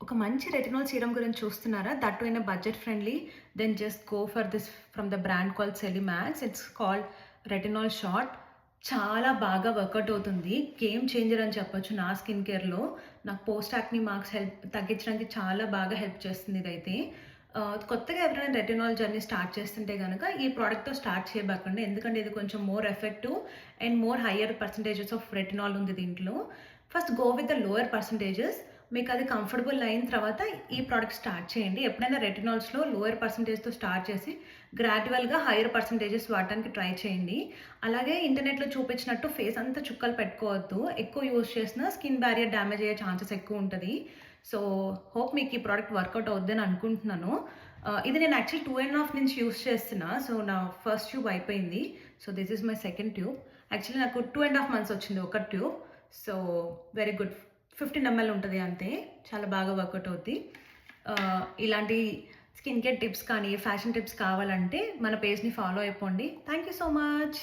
ఒక మంచి retinol serum గురించి చూస్తున్నారా? That too in a budget friendly. Then just go for this from the brand called Celimax. It's called retinol shot. చాలా బాగా work out అవుతుంది. Game changer అని చెప్పొచ్చు నా స్కిన్ కేర్‌లో. నాకు పోస్ట్ యాక్నీ మార్క్స్ తగ్గించడానికి చాలా బాగా హెల్ప్ చేస్తుంది ఇదైతే. కొత్తగా ఎవరైనా రెటినాల్ జర్నీ స్టార్ట్ చేస్తుంటే గనక ఈ ప్రొడక్ట్‌తో స్టార్ట్ చేయబాకండి. ఎందుకంటే ఇది కొంచెం more effective and more hire percentages of retinol ఉంది దీంట్లో. First go with the lower percentages. మీకు అది కంఫర్టబుల్ అయిన తర్వాత ఈ ప్రోడక్ట్ స్టార్ట్ చేయండి. ఎప్పుడైనా రెటినాల్స్‌లో లోయర్ పర్సెంటేజ్‌తో స్టార్ట్ చేసి గ్రాడ్యువల్‌గా హైయర్ పర్సెంటేజెస్ వాడటానికి ట్రై చేయండి. అలాగే ఇంటర్నెట్‌లో చూపించినట్టు ఫేస్ అంతా చుక్కలు పెట్టుకోవద్దు. ఎక్కువ యూజ్ చేసినా స్కిన్ బ్యారియర్ డ్యామేజ్ అయ్యే ఛాన్సెస్ ఎక్కువ ఉంటది. సో, హోప్ మీకు ఈ ప్రోడక్ట్ వర్కౌట్ అవుద్దని అనుకుంటున్నాను. ఇది నేను యాక్చువల్లీ 2.5 నుంచి యూజ్ చేస్తున్నా. సో, నా ఫస్ట్ ట్యూబ్ అయిపోయింది. So, this is my second tube. Actually నాకు 2.5 మంత్స్ వచ్చింది ఒక tube. So, very good. 15 ML ఉంటది అంతే. చాలా బాగా వర్కౌట్ అవుద్ది. ఇలాంటి స్కిన్ కేర్ టిప్స్ కానీ, ఫ్యాషన్ టిప్స్ కావాలంటే మన పేజ్‌ని ఫాలో అయిపోండి. Thank you so much.